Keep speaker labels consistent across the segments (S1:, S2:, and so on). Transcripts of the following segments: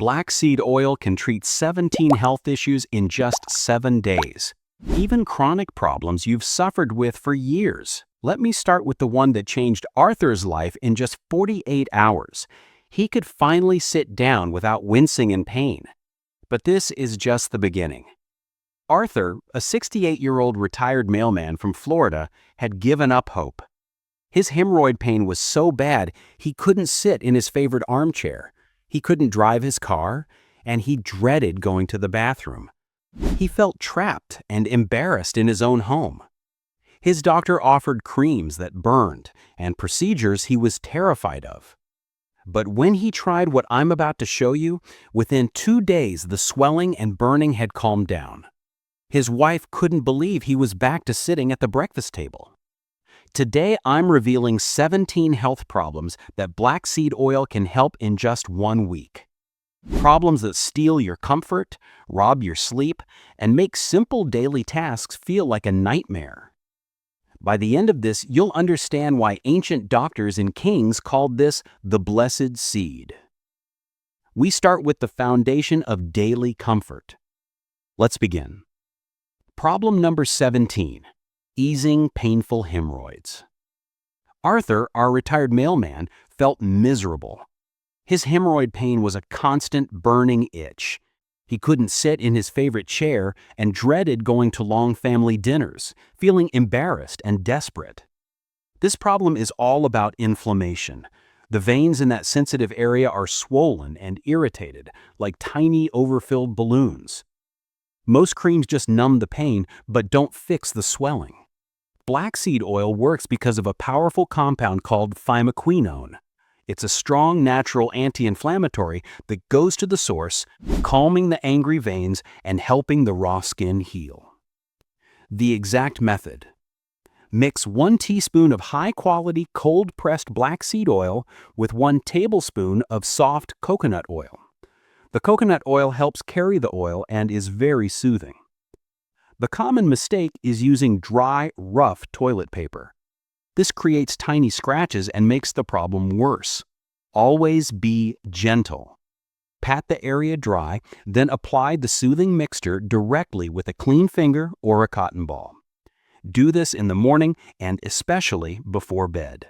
S1: Black seed oil can treat 17 health issues in just 7 days. Even chronic problems you've suffered with for years. Let me start with the one that changed Arthur's life in just 48 hours. He could finally sit down without wincing in pain. But this is just the beginning. Arthur, a 68-year-old retired mailman from Florida, had given up hope. His hemorrhoid pain was so bad he couldn't sit in his favorite armchair. He couldn't drive his car, and he dreaded going to the bathroom. He felt trapped and embarrassed in his own home. His doctor offered creams that burned and procedures he was terrified of. But when he tried what I'm about to show you, within 2 days the swelling and burning had calmed down. His wife couldn't believe he was back to sitting at the breakfast table. Today I'm revealing 17 health problems that black seed oil can help in just 1 week. Problems that steal your comfort, rob your sleep, and make simple daily tasks feel like a nightmare. By the end of this, you'll understand why ancient doctors and kings called this the blessed seed. We start with the foundation of daily comfort. Let's begin. Problem number 17. Easing painful hemorrhoids. Arthur, our retired mailman, felt miserable. His hemorrhoid pain was a constant burning itch. He couldn't sit in his favorite chair and dreaded going to long family dinners, feeling embarrassed and desperate. This problem is all about inflammation. The veins in that sensitive area are swollen and irritated, like tiny overfilled balloons. Most creams just numb the pain, but don't fix the swelling. Black seed oil works because of a powerful compound called thymoquinone. It's a strong natural anti-inflammatory that goes to the source, calming the angry veins and helping the raw skin heal. The exact method. Mix 1 teaspoon of high-quality cold-pressed black seed oil with 1 tablespoon of soft coconut oil. The coconut oil helps carry the oil and is very soothing. The common mistake is using dry, rough toilet paper. This creates tiny scratches and makes the problem worse. Always be gentle. Pat the area dry, then apply the soothing mixture directly with a clean finger or a cotton ball. Do this in the morning and especially before bed.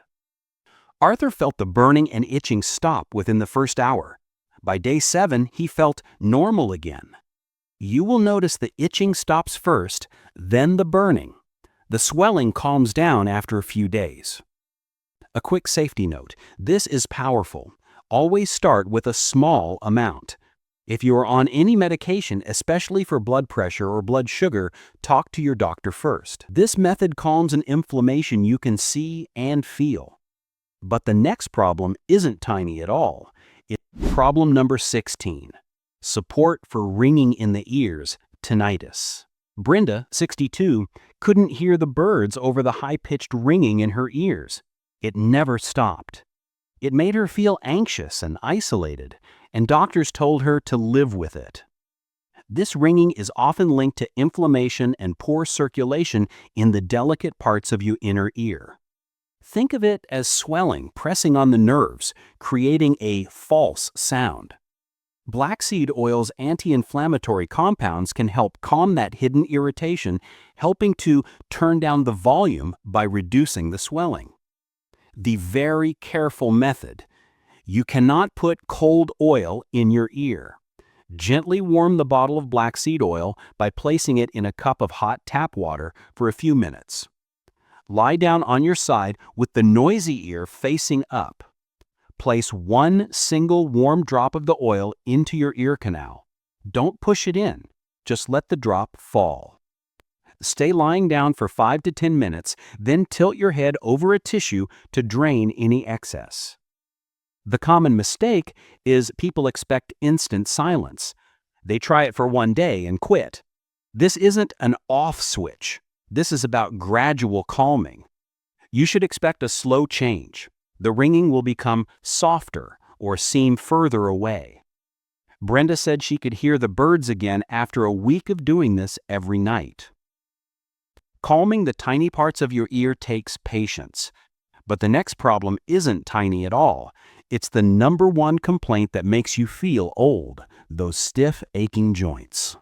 S1: Arthur felt the burning and itching stop within the first hour. By day 7, he felt normal again. You will notice the itching stops first, then the burning. The swelling calms down after a few days. A quick safety note. This is powerful. Always start with a small amount. If you are on any medication, especially for blood pressure or blood sugar, talk to your doctor first. This method calms an inflammation you can see and feel. But the next problem isn't tiny at all. It's problem number 16. Support for ringing in the ears, tinnitus. Brenda, 62, couldn't hear the birds over the high-pitched ringing in her ears. It never stopped. It made her feel anxious and isolated, and doctors told her to live with it. This ringing is often linked to inflammation and poor circulation in the delicate parts of your inner ear. Think of it as swelling pressing on the nerves, creating a false sound. Black seed oil's anti-inflammatory compounds can help calm that hidden irritation, helping to turn down the volume by reducing the swelling. The very careful method. You cannot put cold oil in your ear. Gently warm the bottle of black seed oil by placing it in a cup of hot tap water for a few minutes. Lie down on your side with the noisy ear facing up. Place 1 single warm drop of the oil into your ear canal. Don't push it in, just let the drop fall. Stay lying down for 5 to 10 minutes, then tilt your head over a tissue to drain any excess. The common mistake is people expect instant silence. They try it for 1 day and quit. This isn't an off switch. This is about gradual calming. You should expect a slow change. The ringing will become softer or seem further away. Brenda said she could hear the birds again after a week of doing this every night. Calming the tiny parts of your ear takes patience. But the next problem isn't tiny at all. It's the #1 complaint that makes you feel old, those stiff, aching joints.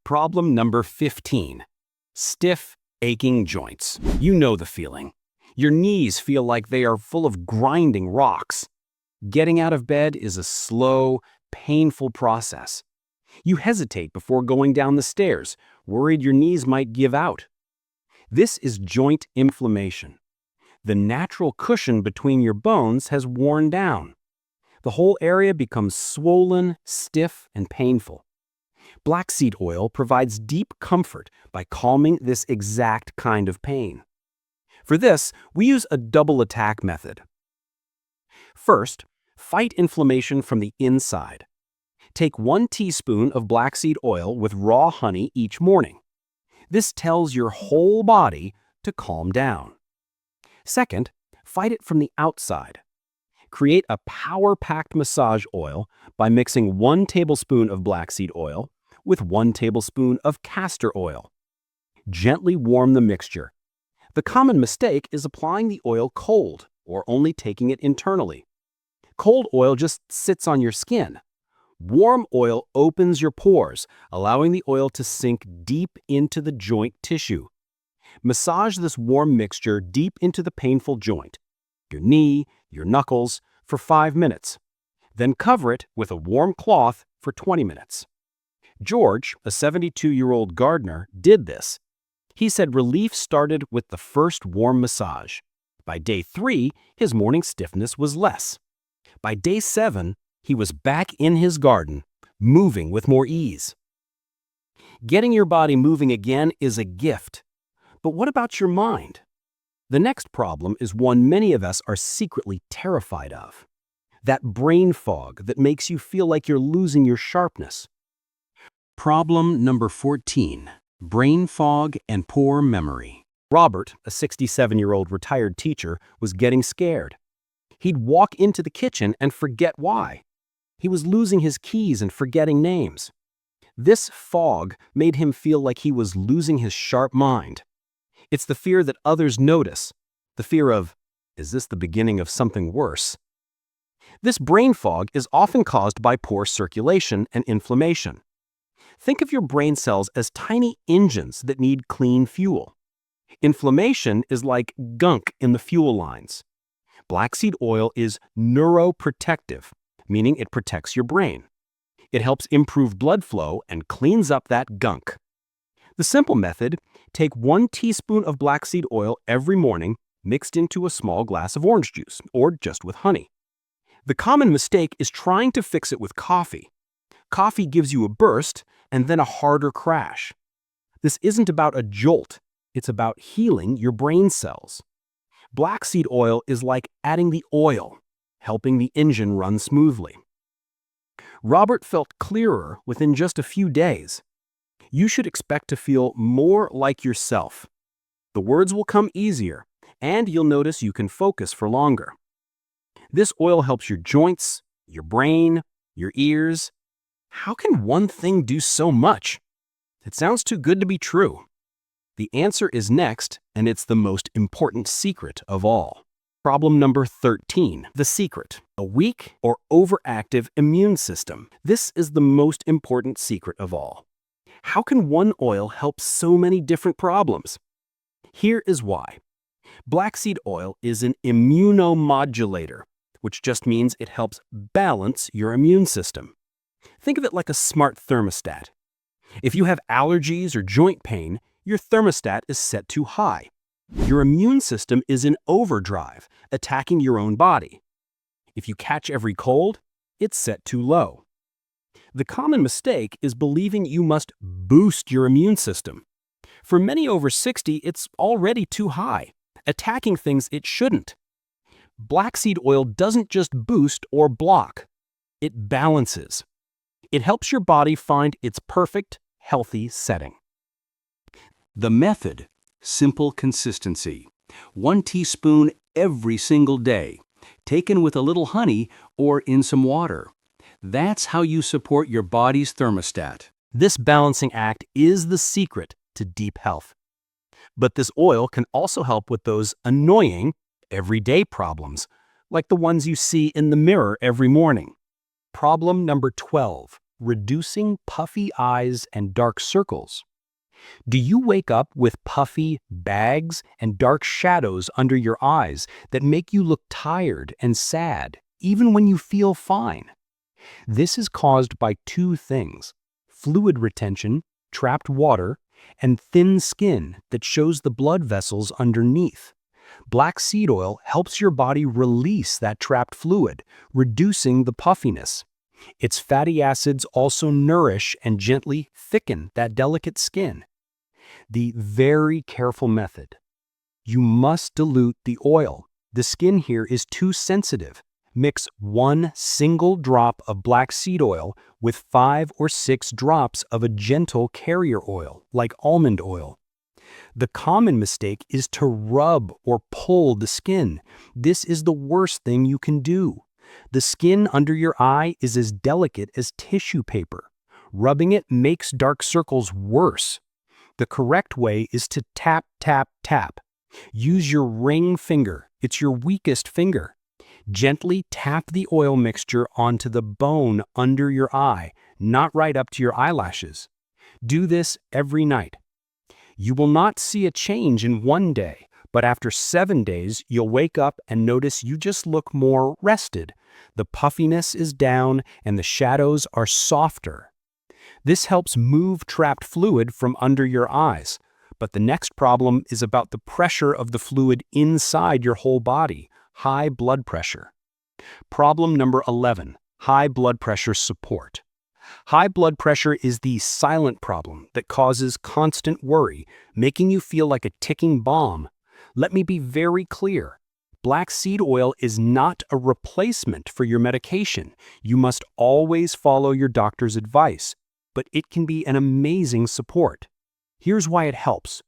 S1: Problem number 15. Stiff, aching joints. You know the feeling. Your knees feel like they are full of grinding rocks. Getting out of bed is a slow, painful process. You hesitate before going down the stairs, worried your knees might give out. This is joint inflammation. The natural cushion between your bones has worn down. The whole area becomes swollen, stiff, and painful. Black seed oil provides deep comfort by calming this exact kind of pain. For this, we use a double attack method. First, fight inflammation from the inside. Take 1 teaspoon of black seed oil with raw honey each morning. This tells your whole body to calm down. Second, fight it from the outside. Create a power-packed massage oil by mixing 1 tablespoon of black seed oil with 1 tablespoon of castor oil. Gently warm the mixture. The common mistake is applying the oil cold or only taking it internally. Cold oil just sits on your skin. Warm oil opens your pores, allowing the oil to sink deep into the joint tissue. Massage this warm mixture deep into the painful joint, your knee, your knuckles, for 5 minutes. Then cover it with a warm cloth for 20 minutes. George, a 72-year-old gardener, did this. He said relief started with the first warm massage. By day 3, his morning stiffness was less. By day 7, he was back in his garden, moving with more ease. Getting your body moving again is a gift. But what about your mind? The next problem is one many of us are secretly terrified of. That brain fog that makes you feel like you're losing your sharpness. Problem number 14. Brain fog and poor memory. Robert, a 67-year-old retired teacher, was getting scared. He'd walk into the kitchen and forget why. He was losing his keys and forgetting names. This fog made him feel like he was losing his sharp mind. It's the fear that others notice, the fear of, is this the beginning of something worse? This brain fog is often caused by poor circulation and inflammation. Think of your brain cells as tiny engines that need clean fuel. Inflammation is like gunk in the fuel lines. Black seed oil is neuroprotective, meaning it protects your brain. It helps improve blood flow and cleans up that gunk. The simple method: take 1 teaspoon of black seed oil every morning mixed into a small glass of orange juice, or just with honey. The common mistake is trying to fix it with coffee. Coffee gives you a burst and then a harder crash. This isn't about a jolt, it's about healing your brain cells. Black seed oil is like adding the oil, helping the engine run smoothly. Robert felt clearer within just a few days. You should expect to feel more like yourself. The words will come easier, and you'll notice you can focus for longer. This oil helps your joints, your brain, your ears. How can one thing do so much? It sounds too good to be true. The answer is next, and it's the most important secret of all. Problem number 13. The secret: a weak or overactive immune system. This is the most important secret of all. How can one oil help so many different problems? Here is why. Black seed oil is an immunomodulator, which just means it helps balance your immune system. Think of it like a smart thermostat. If you have allergies or joint pain, your thermostat is set too high. Your immune system is in overdrive, attacking your own body. If you catch every cold, it's set too low. The common mistake is believing you must boost your immune system. For many over 60, it's already too high, attacking things it shouldn't. Black seed oil doesn't just boost or block, it balances. It helps your body find its perfect, healthy setting. The method: simple consistency. 1 teaspoon every single day, taken with a little honey or in some water. That's how you support your body's thermostat. This balancing act is the secret to deep health. But this oil can also help with those annoying, everyday problems, like the ones you see in the mirror every morning. Problem number 12, reducing puffy eyes and dark circles. Do you wake up with puffy bags and dark shadows under your eyes that make you look tired and sad, even when you feel fine? This is caused by two things: fluid retention, trapped water, and thin skin that shows the blood vessels underneath. Black seed oil helps your body release that trapped fluid, reducing the puffiness. Its fatty acids also nourish and gently thicken that delicate skin. The very careful method. You must dilute the oil. The skin here is too sensitive. Mix 1 single drop of black seed oil with 5 or 6 drops of a gentle carrier oil, like almond oil. The common mistake is to rub or pull the skin. This is the worst thing you can do. The skin under your eye is as delicate as tissue paper. Rubbing it makes dark circles worse. The correct way is to tap, tap, tap. Use your ring finger. It's your weakest finger. Gently tap the oil mixture onto the bone under your eye, not right up to your eyelashes. Do this every night. You will not see a change in one day, but after 7 days, you'll wake up and notice you just look more rested. The puffiness is down and the shadows are softer. This helps move trapped fluid from under your eyes. But the next problem is about the pressure of the fluid inside your whole body, high blood pressure. Problem number 11, high blood pressure support. High blood pressure is the silent problem that causes constant worry, making you feel like a ticking bomb. Let me be very clear. Black seed oil is not a replacement for your medication. You must always follow your doctor's advice, but it can be an amazing support. Here's why it helps.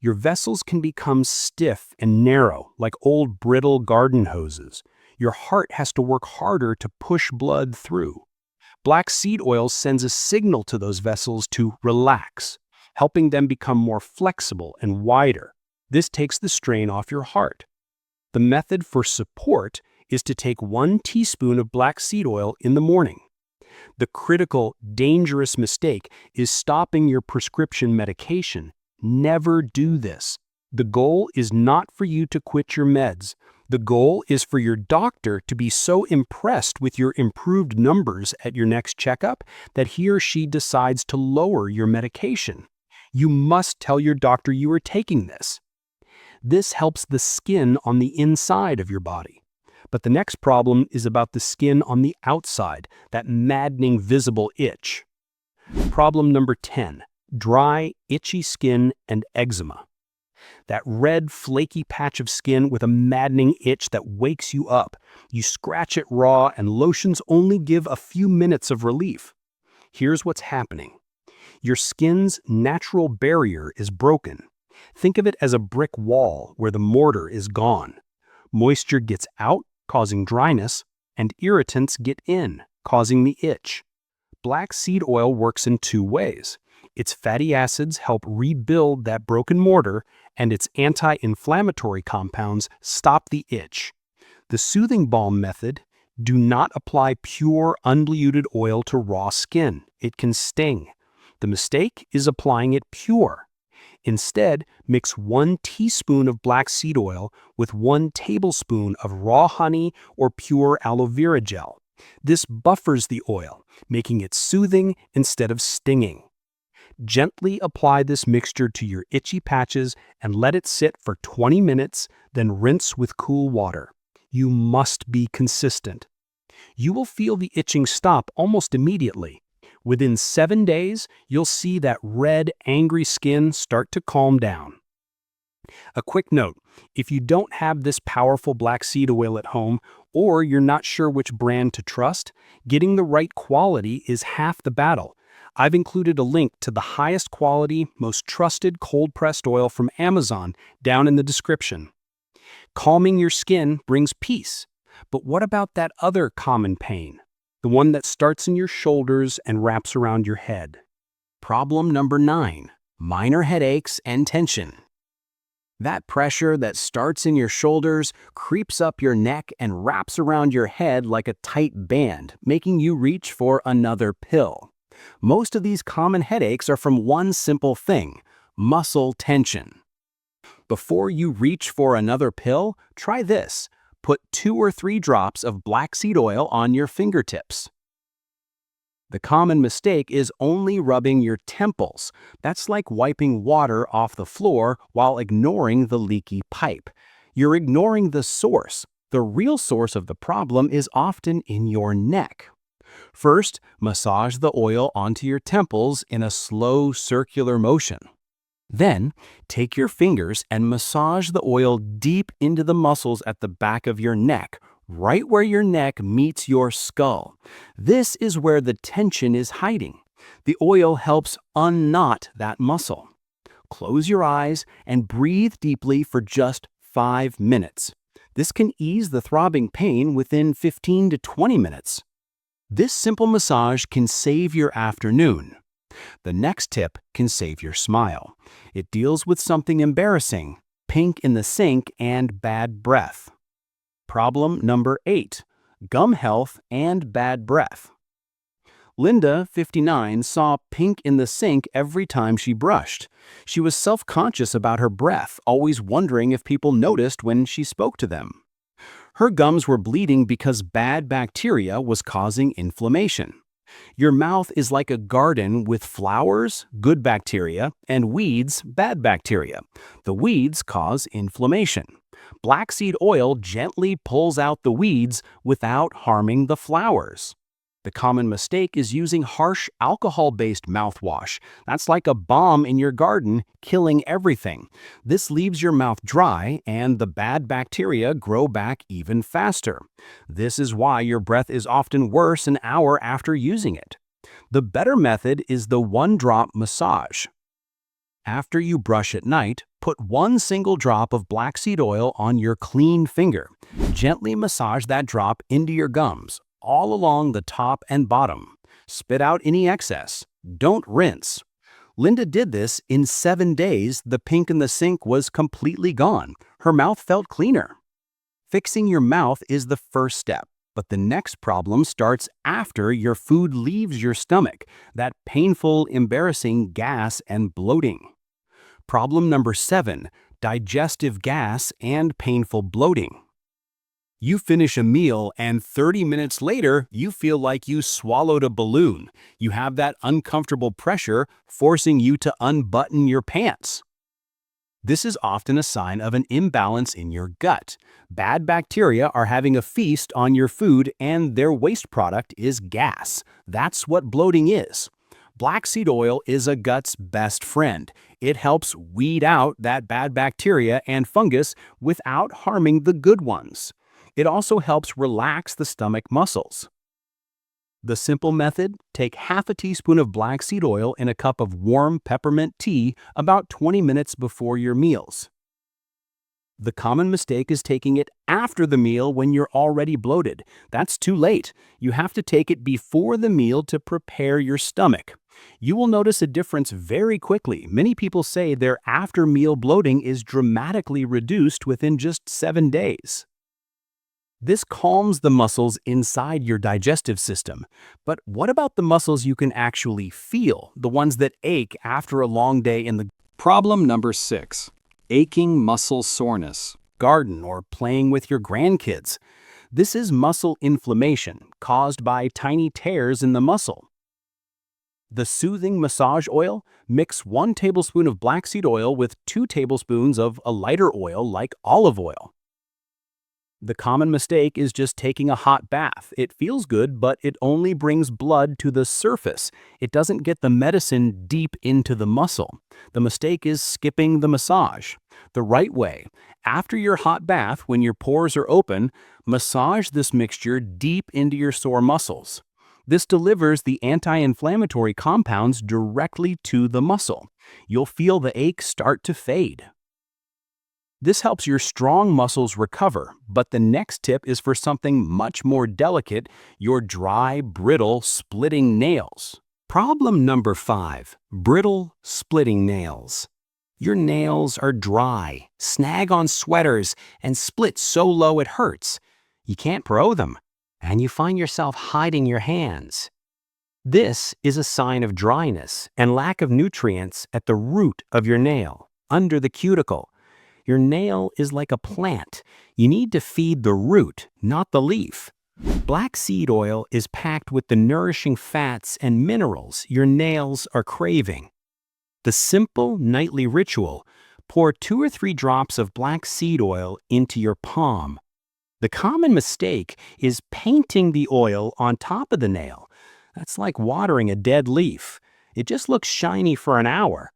S1: Your vessels can become stiff and narrow, like old brittle garden hoses. Your heart has to work harder to push blood through. Black seed oil sends a signal to those vessels to relax, helping them become more flexible and wider. This takes the strain off your heart. The method for support is to take 1 teaspoon of black seed oil in the morning. The critical, dangerous mistake is stopping your prescription medication. Never do this. The goal is not for you to quit your meds. The goal is for your doctor to be so impressed with your improved numbers at your next checkup that he or she decides to lower your medication. You must tell your doctor you are taking this. This helps the skin on the inside of your body. But the next problem is about the skin on the outside, that maddening visible itch. Problem number 10, dry, itchy skin and eczema. That red, flaky patch of skin with a maddening itch that wakes you up. You scratch it raw and lotions only give a few minutes of relief. Here's what's happening. Your skin's natural barrier is broken. Think of it as a brick wall where the mortar is gone. Moisture gets out, causing dryness, and irritants get in, causing the itch. Black seed oil works in 2 ways. Its fatty acids help rebuild that broken mortar, and its anti-inflammatory compounds stop the itch. The soothing balm method: do not apply pure, undiluted oil to raw skin. It can sting. The mistake is applying it pure. Instead, mix 1 teaspoon of black seed oil with 1 tablespoon of raw honey or pure aloe vera gel. This buffers the oil, making it soothing instead of stinging. Gently apply this mixture to your itchy patches and let it sit for 20 minutes, then rinse with cool water. You must be consistent. You will feel the itching stop almost immediately. Within 7 days, you'll see that red, angry skin start to calm down. A quick note, if you don't have this powerful black seed oil at home, or you're not sure which brand to trust, getting the right quality is half the battle. I've included a link to the highest quality, most trusted cold-pressed oil from Amazon down in the description. Calming your skin brings peace. But what about that other common pain? The one that starts in your shoulders and wraps around your head. Problem number 9, minor headaches and tension. That pressure that starts in your shoulders, creeps up your neck, and wraps around your head like a tight band, making you reach for another pill. Most of these common headaches are from one simple thing: muscle tension. Before you reach for another pill, try this. Put 2 or 3 drops of black seed oil on your fingertips. The common mistake is only rubbing your temples. That's like wiping water off the floor while ignoring the leaky pipe. You're ignoring the source. The real source of the problem is often in your neck. First, massage the oil onto your temples in a slow circular motion. Then, take your fingers and massage the oil deep into the muscles at the back of your neck, right where your neck meets your skull. This is where the tension is hiding. The oil helps unknot that muscle. Close your eyes and breathe deeply for just 5 minutes. This can ease the throbbing pain within 15 to 20 minutes. This simple massage can save your afternoon. The next tip can save your smile. It deals with something embarrassing: pink in the sink and bad breath. Problem number 8: gum health and bad breath. Linda, 59, saw pink in the sink every time she brushed. She was self-conscious about her breath, always wondering if people noticed when she spoke to them. Her gums were bleeding because bad bacteria was causing inflammation. Your mouth is like a garden with flowers, good bacteria, and weeds, bad bacteria. The weeds cause inflammation. Black seed oil gently pulls out the weeds without harming the flowers. The common mistake is using harsh alcohol-based mouthwash. That's like a bomb in your garden, killing everything. This leaves your mouth dry, and the bad bacteria grow back even faster. This is why your breath is often worse an hour after using it. The better method is the one-drop massage. After you brush at night, put 1 single drop of black seed oil on your clean finger. Gently massage that drop into your gums, all along the top and bottom. Spit out any excess. Don't rinse. Linda did this in 7 days. The pink in the sink was completely gone. Her mouth felt cleaner. Fixing your mouth is the first step, but the next problem starts after your food leaves your stomach, that painful, embarrassing gas and bloating. Problem number 7: digestive gas and painful bloating. You finish a meal and 30 minutes later, you feel like you swallowed a balloon. You have that uncomfortable pressure forcing you to unbutton your pants. This is often a sign of an imbalance in your gut. Bad bacteria are having a feast on your food, and their waste product is gas. That's what bloating is. Black seed oil is a gut's best friend. It helps weed out that bad bacteria and fungus without harming the good ones. It also helps relax the stomach muscles. The simple method: take half a teaspoon of black seed oil in a cup of warm peppermint tea about 20 minutes before your meals. The common mistake is taking it after the meal when you're already bloated. That's too late. You have to take it before the meal to prepare your stomach. You will notice a difference very quickly. Many people say their after-meal bloating is dramatically reduced within just 7 days. This calms the muscles inside your digestive system. But what about the muscles you can actually feel, the ones that ache after a long day in the... Problem number 6: aching muscle soreness, garden, or playing with your grandkids. This is muscle inflammation caused by tiny tears in the muscle. The soothing massage oil: mix 1 tablespoon of black seed oil with 2 tablespoons of a lighter oil like olive oil. The common mistake is just taking a hot bath. It feels good, but it only brings blood to the surface. It doesn't get the medicine deep into the muscle. The mistake is skipping the massage. The right way: after your hot bath, when your pores are open, massage this mixture deep into your sore muscles. This delivers the anti-inflammatory compounds directly to the muscle. You'll feel the ache start to fade. This helps your strong muscles recover, but the next tip is for something much more delicate: your dry, brittle, splitting nails. Problem number 5: brittle, splitting nails. Your nails are dry, snag on sweaters, and split so low it hurts. You can't pro them, and you find yourself hiding your hands. This is a sign of dryness and lack of nutrients at the root of your nail, under the cuticle. Your nail is like a plant. You need to feed the root, not the leaf. Black seed oil is packed with the nourishing fats and minerals your nails are craving. The simple nightly ritual: pour 2 or 3 drops of black seed oil into your palm. The common mistake is painting the oil on top of the nail. That's like watering a dead leaf. It just looks shiny for an hour.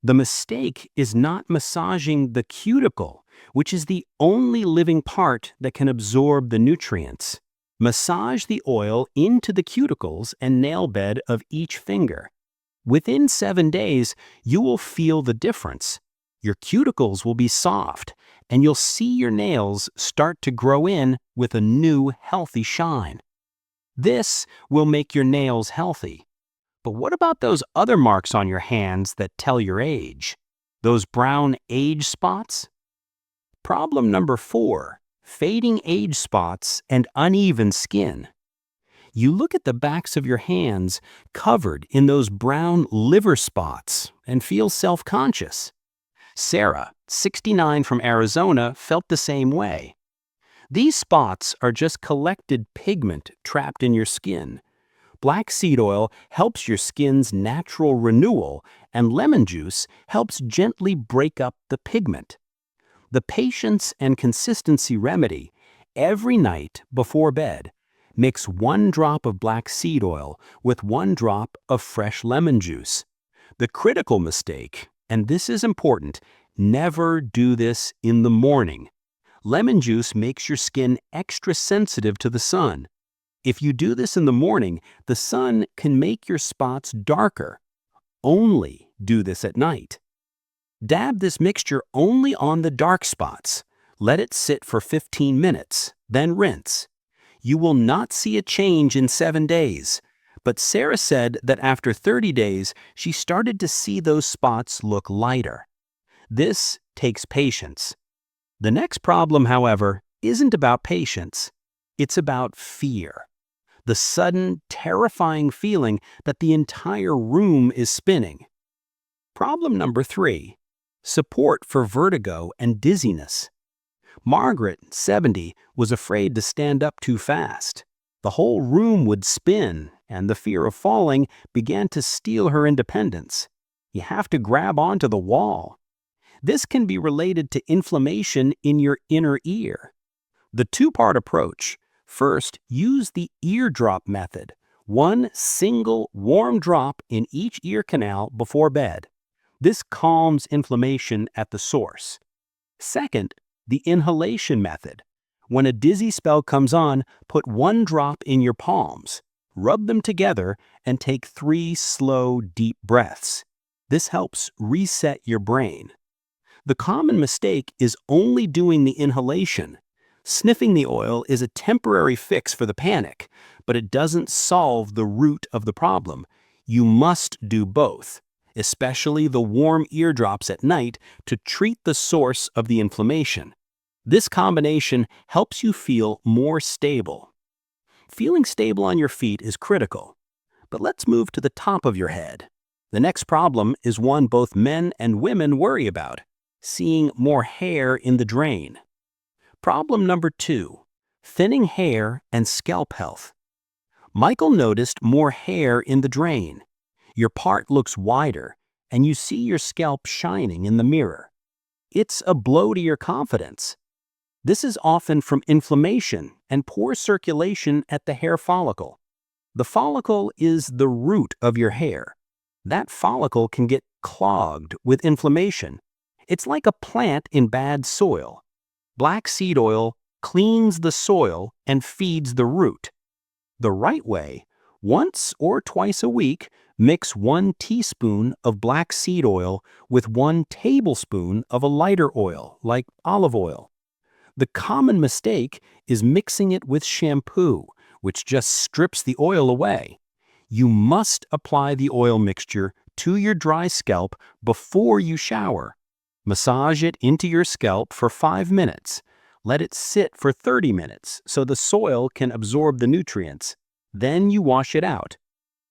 S1: The mistake is not massaging the cuticle, which is the only living part that can absorb the nutrients. Massage the oil into the cuticles and nail bed of each finger. Within 7 days, you will feel the difference. Your cuticles will be soft, and you'll see your nails start to grow in with a new, healthy shine. This will make your nails healthy. But what about those other marks on your hands that tell your age? Those brown age spots? Problem number 4, fading age spots and uneven skin. You look at the backs of your hands covered in those brown liver spots and feel self-conscious. Sarah, 69 from Arizona, felt the same way. These spots are just collected pigment trapped in your skin. Black seed oil helps your skin's natural renewal, and lemon juice helps gently break up the pigment. The patience and consistency remedy: every night before bed, mix 1 drop of black seed oil with 1 drop of fresh lemon juice. The critical mistake, and this is important: never do this in the morning. Lemon juice makes your skin extra sensitive to the sun. If you do this in the morning, the sun can make your spots darker. Only do this at night. Dab this mixture only on the dark spots. Let it sit for 15 minutes, then rinse. You will not see a change in 7 days, but Sarah said that after 30 days, she started to see those spots look lighter. This takes patience. The next problem, however, isn't about patience. It's about fear. The sudden, terrifying feeling that the entire room is spinning. Problem number 3, support for vertigo and dizziness. Margaret, 70, was afraid to stand up too fast. The whole room would spin, and the fear of falling began to steal her independence. You have to grab onto the wall. This can be related to inflammation in your inner ear. The 2-part approach: first, use the eardrop method. 1 single warm drop in each ear canal before bed. This calms inflammation at the source. Second, the inhalation method. When a dizzy spell comes on, put 1 drop in your palms. Rub them together and take 3 slow, deep breaths. This helps reset your brain. The common mistake is only doing the inhalation. Sniffing the oil is a temporary fix for the panic, but it doesn't solve the root of the problem. You must do both, especially the warm eardrops at night, to treat the source of the inflammation. This combination helps you feel more stable. Feeling stable on your feet is critical. But let's move to the top of your head. The next problem is one both men and women worry about: seeing more hair in the drain. Problem number 2, thinning hair and scalp health. Michael noticed more hair in the drain. Your part looks wider, and you see your scalp shining in the mirror. It's a blow to your confidence. This is often from inflammation and poor circulation at the hair follicle. The follicle is the root of your hair. That follicle can get clogged with inflammation. It's like a plant in bad soil. Black seed oil cleans the soil and feeds the root. The right way: once or twice a week, mix 1 teaspoon of black seed oil with 1 tablespoon of a lighter oil, like olive oil. The common mistake is mixing it with shampoo, which just strips the oil away. You must apply the oil mixture to your dry scalp before you shower. Massage it into your scalp for 5 minutes. Let it sit for 30 minutes so the soil can absorb the nutrients. Then you wash it out.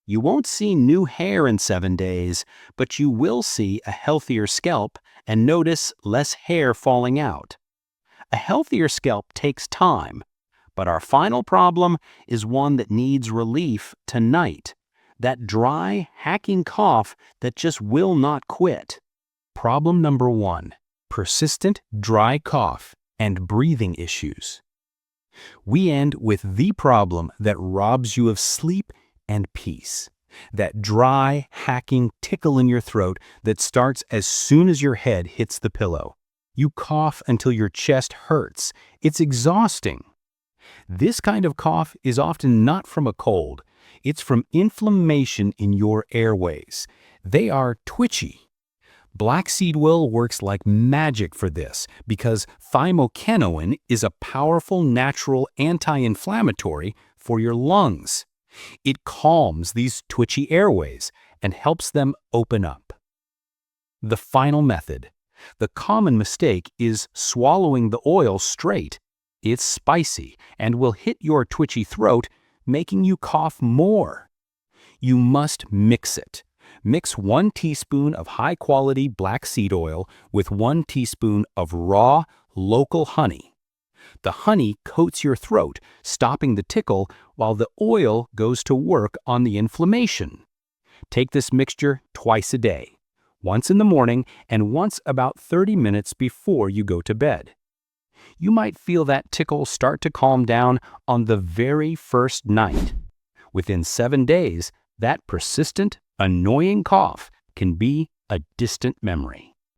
S1: You won't see new hair in 7 days, but you will see a healthier scalp and notice less hair falling out. A healthier scalp takes time, but our final problem is one that needs relief tonight. That dry, hacking cough that just will not quit. Problem number 1: persistent dry cough and breathing issues. We end with the problem that robs you of sleep and peace. That dry, hacking tickle in your throat that starts as soon as your head hits the pillow. You cough until your chest hurts. It's exhausting. This kind of cough is often not from a cold. It's from inflammation in your airways. They are twitchy. Black seed oil works like magic for this because thymoquinoin is a powerful natural anti-inflammatory for your lungs. It calms these twitchy airways and helps them open up. The final method. The common mistake is swallowing the oil straight. It's spicy and will hit your twitchy throat, making you cough more. You must mix it. Mix 1 teaspoon of high-quality black seed oil with 1 teaspoon of raw, local honey. The honey coats your throat, stopping the tickle while the oil goes to work on the inflammation. Take this mixture twice a day, once in the morning and once about 30 minutes before you go to bed. You might feel that tickle start to calm down on the very first night. Within 7 days, that persistent, annoying cough can be a distant memory.